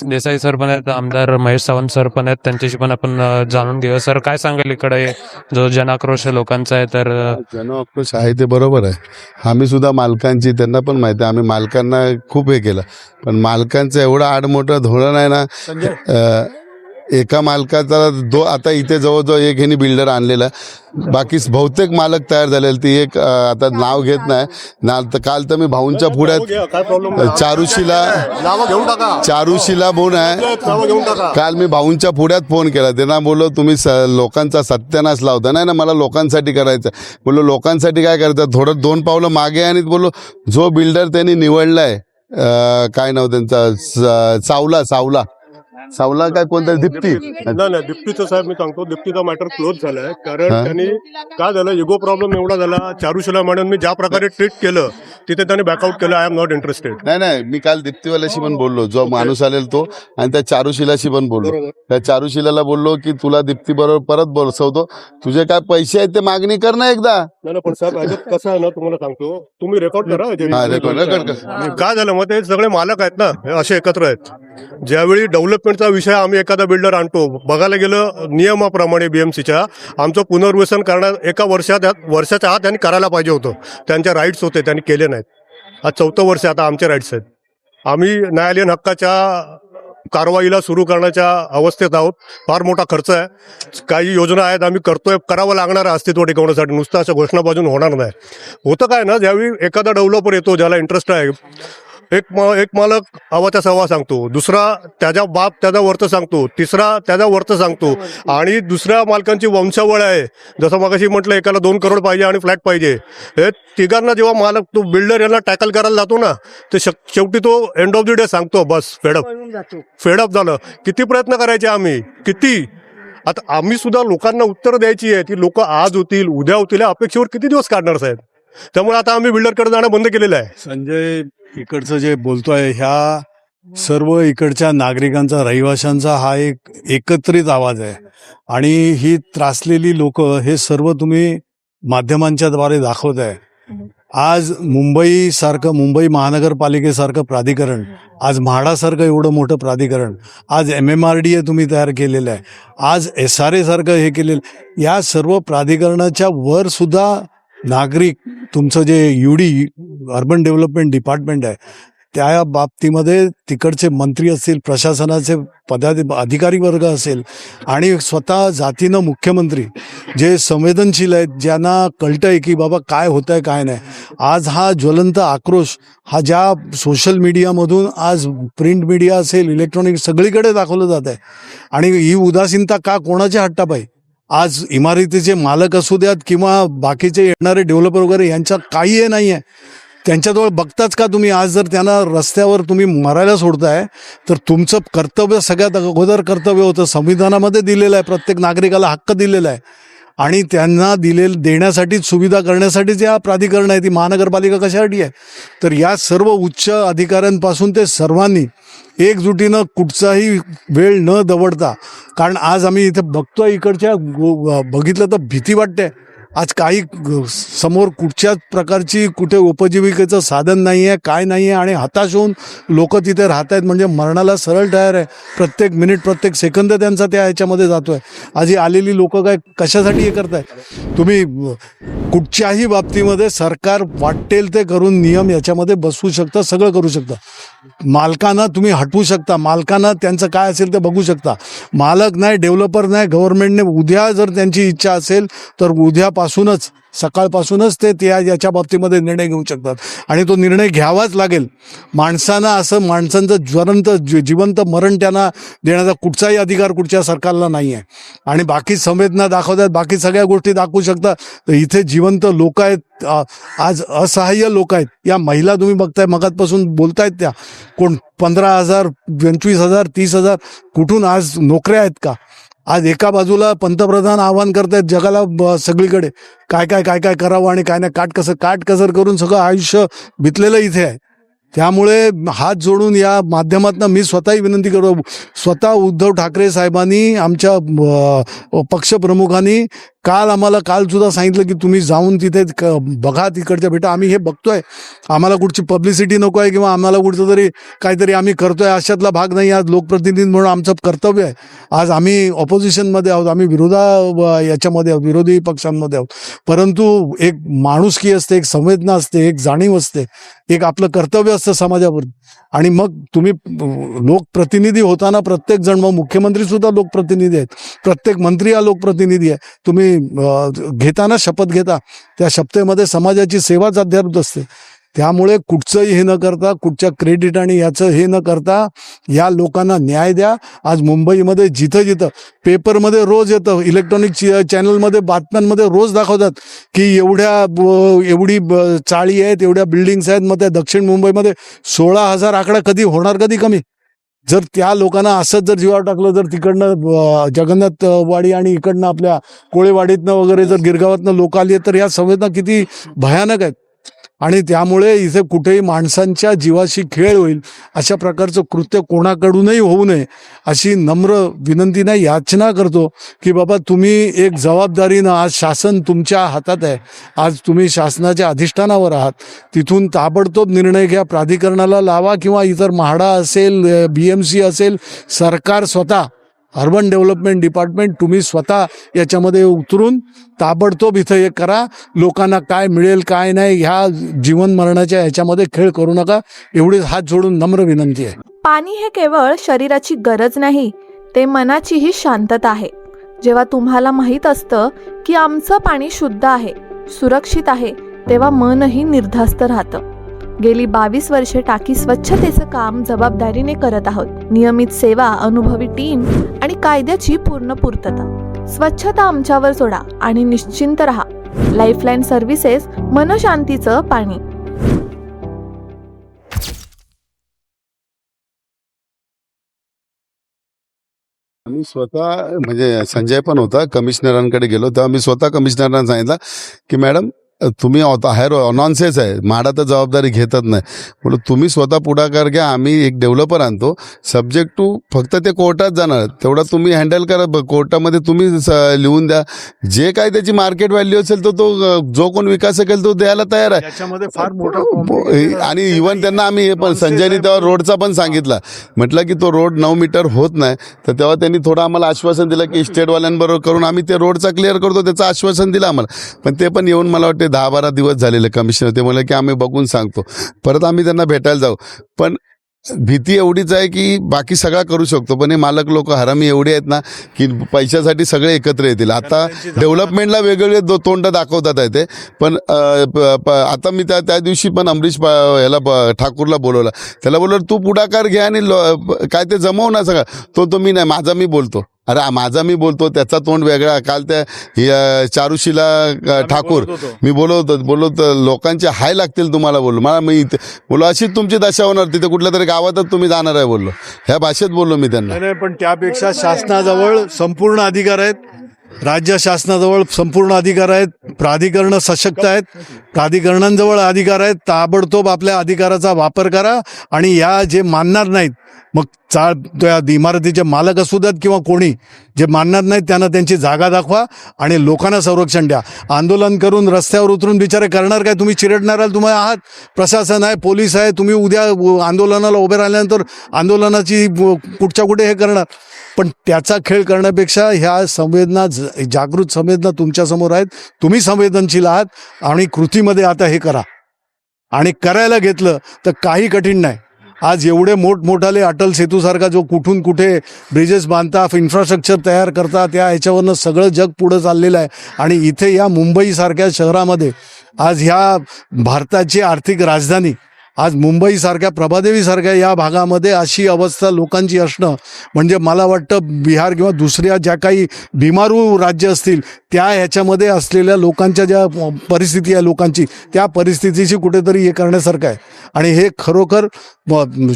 देसाई सर पण आहेत, आमदार महेश सावंत सर पण आहेत. त्यांच्याशी पण आपण जाणून घेऊया. सर, काय सांगाल इकडे जो जनाक्रोश लोकांचा आहे? तर जनाक्रोश आहे ते बरोबर आहे. आम्ही सुद्धा मालकांची, त्यांना पण माहिती आहे, आम्ही मालकांना खूप हे केलं. पण मालकांचं एवढं आडमोठं धोरण आहे ना. एका मालकाचा आता इथे जवळजवळ एक ह्यांनी बिल्डर आणलेला, बाकी बहुतेक मालक तयार झालेले. ती एक आता नाव घेत नाही ना. काल तर मी भाऊंच्या पुढ्यात चारुशिला बोन आहे, काल मी भाऊंच्या पुढ्यात फोन केला. त्यांना बोललो तुम्ही लोकांचा सत्यानाश लावता. नाही ना, मला लोकांसाठी करायचं. बोललो लोकांसाठी काय करायचं, थोडं 2 पावलं मागे. आणि बोललो जो बिल्डर त्यांनी निवडलाय, काय नाव त्यांचा, सावला काय कोणतरी, दीप्ती. नाही, दीप्तीचं साहेब मी सांगतो, दीप्तीचा मॅटर क्लोज झालाय. कारण त्यांनी काय झालं, इगो प्रॉब्लेम एवढा झाला. चारुशिला मॅडम मी ज्या प्रकारे ट्रीट केलं तिथे त्यांनी बॅकआउट केलं. I am not interested. नाही, मी काल दीप्तीवाल्याशी पण बोललो, जो माणूस आलेला तो, आणि त्या चारुशिलाशी पण बोललो. त्या चारुशिलाला बोललो की तुला दीप्ती बरोबर परत बोलवतो, तुझे काय पैसे आहेत ते मागणी कर ना एकदा. नाही, पण साहेब कसं आहे ना, तुम्हाला सांगतो, तुम्ही रेकॉर्ड करा. रेकॉर्ड काय झालं मग, ते सगळे मालक आहेत ना, असे एकत्र आहेत. ज्यावेळी डेव्हलपमेंटचा विषय आम्ही एखादा बिल्डर आणतो, बघायला गेलं नियमाप्रमाणे BMCच्या, आमचं पुनर्वसन करण्यात वर्षाच्या आत त्यांनी करायला पाहिजे होतं. त्यांच्या राईट्स होते, त्यांनी केले नाहीत. आज 4थं वर्ष आता आमचे राईट्स आहेत. आम्ही न्यायालयीन हक्काच्या कारवाईला सुरू करण्याच्या अवस्थेत आहोत. फार मोठा खर्च आहे. काही योजना आहेत आम्ही करतोय, करावं लागणार आहे अस्तित्व टिकवण्यासाठी. नुसतं अशा घोषणाबाजून होणार नाही. होतं काय ना, ज्यावेळी एखादा डेव्हलपर येतो ज्याला इंटरेस्ट आहे, एक मालक हवाच्या सव्वा सांगतो, दुसरा त्याच्या बाप त्याचा वर्थ सांगतो, तिसरा त्याचा वर्थ सांगतो, आणि दुसऱ्या मालकांची वंशावळ आहे. जसं मगाशी म्हटलं, एकाला 2 करोड पाहिजे आणि फ्लॅट पाहिजे. हे तिघांना जेव्हा मालक, तो बिल्डर यांना टॅकल करायला जातो ना, ते शेवटी तो एंड ऑफ द डे सांगतो बस फेडअप झालं. किती प्रयत्न करायचे आम्ही, किती. आता आम्ही सुद्धा लोकांना उत्तर द्यायची आहे. ती लोक आज होतील, उद्या होतील, या अपेक्षेवर किती दिवस काढणार साहेब? त्यामुळे आता आम्ही बिल्डरकडे जाणं बंद केलेलं आहे. संजय इकडचं जे बोलतोय ह्या सर्व इकडच्या नागरिकांचा रहिवाशांचा हा एक एकत्रित आवाज आहे आणि ही त्रासलेली लोक हे सर्व तुम्ही माध्यमांच्या द्वारे दाखवत आहे. आज मुंबई महानगरपालिकेसारखं प्राधिकरण, आज म्हाडासारखं एवढं मोठं प्राधिकरण, आज MMRDA तुम्ही तयार केलेलं आहे, आज SRA सारखं हे केलेलं, या सर्व प्राधिकरणाच्या वर सुद्धा नागरिक तुमचं जे UD अर्बन डेव्हलपमेंट डिपार्टमेंट आहे त्या बाबतीमध्ये तिकडचे मंत्री असतील, प्रशासनाचे अधिकारी वर्ग असेल आणि स्वतः जातीनं मुख्यमंत्री जे संवेदनशील आहेत, ज्यांना कळतं आहे की बाबा काय होतं आहे काय नाही, आज हा ज्वलंत आक्रोश हा ज्या सोशल मीडियामधून आज प्रिंट मीडिया असेल, इलेक्ट्रॉनिक सगळीकडे दाखवलं जात आहे. आणि ही उदासीनता का कोणाच्या हट्टापायी? आज इमारतीचे मालक असू द्यात किंवा बाकीचे येणारे डेव्हलपर वगैरे यांचा काही हे नाही आहे. त्यांच्याजवळ बघताच का तुम्ही? आज जर त्यांना रस्त्यावर तुम्ही मरायला सोडताय तर तुमचं कर्तव्य सगळ्यात अगोदर कर्तव्य होतं, संविधानामध्ये दिलेलं आहे, प्रत्येक नागरिकाला हक्क दिलेला आहे आणि त्यांना देण्यासाठी सुविधा करण्यासाठीच या प्राधिकरण आहे. ती महानगरपालिका कशासाठी आहे? तर या सर्व उच्च अधिकाऱ्यांपासून ते सर्वांनी एकजुटीनं कुठचाही वेळ न दवडता, कारण आज आम्ही इथे बघतोय इकडच्या बघितलं तर भीती वाटते. आज काही समोर कुठच्याच प्रकारची कुठे उपजीविकेचं साधन नाही आहे, काय नाही आहे आणि हताश होऊन लोक तिथे राहत आहेत. म्हणजे मरणाला सरळ तयार आहे. प्रत्येक मिनिट प्रत्येक सेकंद त्यांचा त्या ह्याच्यामध्ये जातो आहे. आज ही आलेली लोक काय कशासाठी हे करताय? तुम्ही कुठच्याही बाबतीमध्ये सरकार वाटेल ते करून नियम याच्यामध्ये बसवू शकता, सगळं करू शकता. मालकांना तुम्ही हटवू शकता, मालकांना त्यांचं काय असेल ते बघू शकता. मालक नाही, डेव्हलपर नाही, गव्हर्नमेंटने उद्या जर त्यांची इच्छा असेल तर उद्यापासूनच सकाळपासूनच ते याच्या बाबतीमध्ये निर्णय घेऊ शकतात आणि तो निर्णय घ्यावाच लागेल. माणसांचं जिवंत मरण त्यांना देण्याचा कुठचाही अधिकार कुठच्या सरकारला नाही आहे. आणि बाकी संवेदना दाखवतात, बाकी सगळ्या गोष्टी दाखवू शकतात. तर इथे जिवंत लोक आहेत, आज असहाय्य लोक आहेत. या महिला तुम्ही बघताय मगातपासून बोलतायत, त्या कोण 15,000 25,000 30,000 कुठून आज नोकऱ्या आहेत का? आज एका बाजूला पंतप्रधान आवाहन करतायत जगाला सगळीकडे काय काय काय काय करावं आणि काय नाही, काटकसर करून सगळं आयुष्य बितलेलं इथे आहे. त्यामुळे हात जोडून या माध्यमातून मी स्वतःही विनंती करतो, स्वतः उद्धव ठाकरे साहेबांनी, आमच्या पक्षप्रमुखांनी काल सुद्धा सांगितलं की तुम्ही जाऊन तिथे बघा, तिकडच्या भेटा. आम्ही हे बघतोय, आम्हाला कुठची पब्लिसिटी नको आहे किंवा आम्हाला कुठचं तरी काहीतरी आम्ही करतोय अशातला भाग नाही. आज लोकप्रतिनिधी म्हणून आमचं कर्तव्य आहे. आज आम्ही ऑपोजिशनमध्ये आहोत, आम्ही याच्यामध्ये आहोत, विरोधी पक्षांमध्ये आहोत. परंतु एक माणुसकी असते, एक संवेदना असते, एक जाणीव असते, एक आपलं कर्तव्य असतं समाजावर. आणि मग तुम्ही लोकप्रतिनिधी होताना प्रत्येक जण, मग मुख्यमंत्री सुद्धा लोकप्रतिनिधी आहेत, प्रत्येक मंत्री हा लोकप्रतिनिधी आहे. तुम्ही घेताना शपथ घेता, त्या शपथेमध्ये समाजाची सेवाच अध्यात्म असते. त्यामुळे कुठचंही हे न करता, कुठच्या क्रेडिट आणि याचं हे न करता या लोकांना न्याय द्या. आज मुंबईमध्ये जिथं पेपरमध्ये रोज येतं, इलेक्ट्रॉनिक चॅनलमध्ये बातम्यांमध्ये रोज दाखवतात की एवढी चाळी आहेत, एवढ्या बिल्डिंग्स आहेत. मग त्या दक्षिण मुंबईमध्ये 16,000 आकडा कधी होणार, कधी कमी? जर त्या लोकांना असंच जर जीवावर टाकलं, जर तिकडनं जगन्नाथवाडी आणि इकडनं आपल्या कोळेवाडीतनं वगैरे जर गिरगावातनं लोक आली तर या संवेदना किती भयानक आहेत. आणि त्यामुळे इथे कुठेही माणसांच्या जीवाशी खेळ होईल अशा प्रकारचं कृत्य कोणाकडूनही होऊ नये अशी नम्र विनंती नाही, याचना करतो की बाबा तुम्ही एक जबाबदारीनं, आज शासन तुमच्या हातात आहे, आज तुम्ही शासनाच्या अधिष्ठानावर आहात, तिथून ताबडतोब निर्णय घ्या, प्राधिकरणाला लावा किंवा इतर म्हाडा असेल, BMC असेल, सरकार स्वतः अर्बन डेव्हलपमेंट डिपार्टमेंट तुम्ही स्वतः याच्यामध्ये उतरून ताबडतोब इथं हे करा. लोकांना काय मिळेल काय नाही ह्या जीवन मरणाच्या ह्याच्यामध्ये खेळ करू नका, एवढी हात जोडून नम्र विनंती आहे. पाणी हे केवळ शरीराची गरज नाही, ते मनाचीही शांतता आहे. जेव्हा तुम्हाला माहीत असतं की आमचं पाणी शुद्ध आहे, सुरक्षित आहे, तेव्हा मनही निर्धास्त राहतं. गेली 22 वर्षे टाकी स्वच्छतेचं काम जबाबदारीने करत आहोत. नियमित सेवा, अनुभवी टीम आणि कायद्याची पूर्ण पूर्तता. स्वच्छता आमच्यावर सोडा आणि निश्चिंत रहा. लाईफलाईन सर्व्हिसेस, मनशांतीचं पाणी. आम्ही स्वतः, म्हणजे संजय पण होता, कमिशनरांकडे गेलो तेव्हा मी स्वतः कमिशनरांना सांगितलं की मॅडम तुम्ही बाहेर नॉनसेन्स आहे, म्हाडा तर जबाबदारी घेतच नाही. म्हणून तुम्ही स्वतः पुढाकार घ्या, आम्ही एक डेव्हलपर आणतो, सब्जेक्ट टू फक्त ते कोर्टात जाणार, तेवढा तुम्ही हँडल करा. कोर्टामध्ये तुम्ही लिहून द्या, जे काय त्याची मार्केट व्हॅल्यू असेल तो जो कोण विकास केला तो द्यायला तयार आहे. त्याच्यामध्ये फार मोठा आणि इव्हन त्यांना आम्ही हे पण संजयनी तेव्हा रोडचा पण सांगितलं, म्हटलं की तो रोड 9 मीटर होत नाही, तर तेव्हा त्यांनी थोडं आम्हाला आश्वासन दिलं की स्टेटवाल्यांबरोबर करून आम्ही ते रोडचा क्लिअर करतो, त्याचं आश्वासन दिलं आम्हाला. पण ते पण येऊन मला वाटते 10-12 दिवस झालेले कमिशनर, ते म्हणले की आम्ही बघून सांगतो. परत आम्ही त्यांना भेटायला जाऊ. पण भीती एवढीच आहे की बाकी सगळा करू शकतो, पण हे मालक लोक हरामी एवढे आहेत ना की पैशासाठी सगळे एकत्र येतील. आता डेव्हलपमेंटला वेगवेगळे तोंड दाखवतात आहे ते. पण आता मी त्या दिवशी पण अमरीश ठाकूरला बोलवलं, त्याला बोलवलं तू पुढाकार घ्या आणि काय ते जमव ना सगळं. तो मी नाही, माझा मी बोलतो. अरे माझा मी बोलतो, त्याचा तोंड वेगळा. काल त्या चारुशीला ठाकूर मी बोलवतो लोकांचे हाय लागतील तुम्हाला, बोललो मी बोलो अशीच तुमची दशा होणार, तिथे कुठल्या तरी गावातच तुम्ही जाणार आहे बोललो, ह्या भाषेत बोललो मी त्यांना. नाही, पण त्यापेक्षा शासनाजवळ संपूर्ण अधिकार आहेत, राज्य शासनाजवळ संपूर्ण अधिकार आहेत, प्राधिकरणं सशक्त आहेत, प्राधिकरणांजवळ अधिकार आहेत. ताबडतोब आपल्या अधिकाराचा वापर करा आणि या जे मानणार नाहीत, मग त्या इमारतीचे मालक असू द्यात किंवा कोणी, जे मानणार नाहीत त्यांना त्यांची जागा दाखवा आणि लोकांना संरक्षण द्या. आंदोलन करून रस्त्यावर उतरून बिचारे करणार काय? तुम्ही चिरडणार तुम्ही आहात, प्रशासन आहे, पोलीस आहे, तुम्ही उद्या आंदोलनाला उभे राहिल्यानंतर आंदोलनाची कुठच्या कुठे हे करणार. पण त्याचा खेळ करण्यापेक्षा ह्या संवेदना, जागृत संवेदना तुमच्यासमोर आहेत, तुम्ही संवेदनशील आहात आणि कृतीमध्ये आता हे करा. आणि करायला घेतलं तर काही कठीण नाही. आज एवढे मोठमोठाले अटल सेतूसारखा जो कुठून कुठे ब्रिजेस बांधता, इन्फ्रास्ट्रक्चर तयार करता, त्या ह्याच्यावरनं सगळं जग पुढं चाललेलं आहे. आणि इथे या मुंबईसारख्या शहरामध्ये आज ह्या भारताची आर्थिक राजधानी, आज मुंबईसारख्या प्रभादेवीसारख्या या भागामध्ये अशी अवस्था लोकांची असणं म्हणजे मला वाटतं बिहार किंवा दुसऱ्या ज्या काही बिमारू राज्य असतील त्या ह्याच्यामध्ये असलेल्या लोकांच्या ज्या परिस्थिती आहे लोकांची, त्या परिस्थितीची कुठेतरी हे करण्यासारखं आहे. आणि हे खरोखर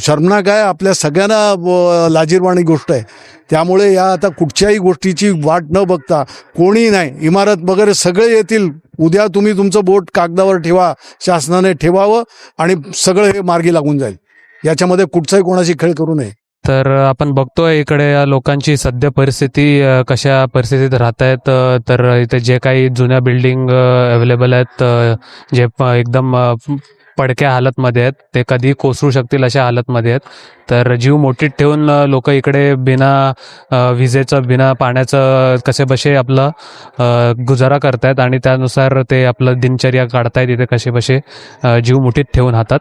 शर्मनाक आहे, आपल्या सगळ्यांना लाजिरवाणी गोष्ट आहे. त्यामुळे या आता कुठच्याही गोष्टीची वाट न बघता, कोणी नाही, इमारत वगैरे सगळे येतील, उद्या तुम्ही तुमचं बोट कागदावर ठेवा, शासनाने ठेवावं आणि सगळं हे मार्गी लागून जाईल. याच्यामध्ये कुठचाही कोणाशी खेळ करू नये. तर आपण बघतोय इकडे या लोकांची सध्या परिस्थिती कशा परिस्थितीत राहत आहेत. तर इथे जे काही जुन्या बिल्डिंग अवेलेबल आहेत, जे एकदम पडक्या हालतमध्ये आहेत, ते कधी कोसळू शकतील अशा हालतमध्ये आहेत. तर जीव मोठीत ठेवून लोक इकडे बिना विजेचं, बिना पाण्याचं कसेबसे आपलं गुजारा करतायत आणि त्यानुसार ते आपलं दिनचर्या काढतायत इथे कसेबसे जीव मुठीत ठेवून हातात.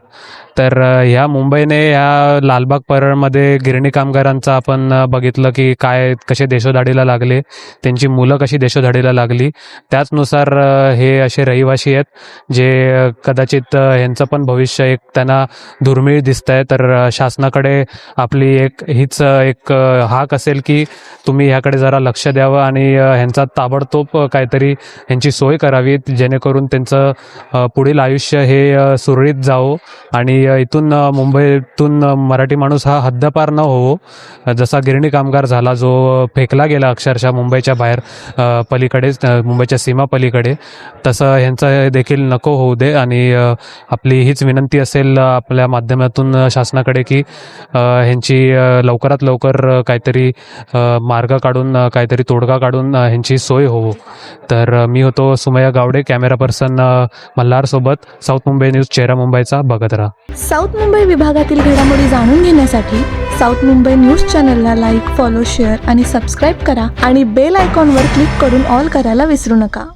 तर ह्या मुंबईने ह्या लालबाग परळमध्ये गिरणी कामगारांचं आपण बघितलं की काय कसे देशोधाडीला लागले, त्यांची मुलं कशी देशोधाडीला लागली. त्याचनुसार हे असे रहिवासी आहेत जे कदाचित ह्यांचं पण भविष्य एक त्यांना दुर्मिळ दिसत आहे. तर शासनाकडे आपली हीच एक हाक असेल की तुम्ही ह्याकडे जरा लक्ष द्यावं आणि ह्यांचा ताबडतोब काहीतरी ह्यांची सोय करावी, जेणेकरून त्यांचं पुढील आयुष्य हे सुरळीत जावो आणि इथून मुंबईतून मराठी माणूस हा हद्दपार न होवो. जसा गिरणी कामगार झाला जो फेकला गेला अक्षरशः मुंबईच्या बाहेर पलीकडे, मुंबईच्या सीमा पलीकडे, तसं ह्यांचं देखील नको होऊ दे. आणि आपली हीच विनंती असेल आपल्या माध्यमातून शासनाकडे की ह्यांची लवकरात लवकर काहीतरी मार्ग काढून, काहीतरी तोडगा काढून ह्यांची सोय होवो. तर मी होतो सुमय्या गावडे, कॅमेरा पर्सन मल्हारसोबत, साऊथ मुंबई न्यूज, चेहरा मुंबईचा बघत राहा. साऊथ मुंबई विभागातील घडामोडी जाणून घेण्यासाठी साऊथ मुंबई न्यूज चॅनलला लाईक, फॉलो, शेअर आणि सबस्क्राईब करा आणि बेल आयकॉनवर क्लिक करून ऑल करायला विसरू नका.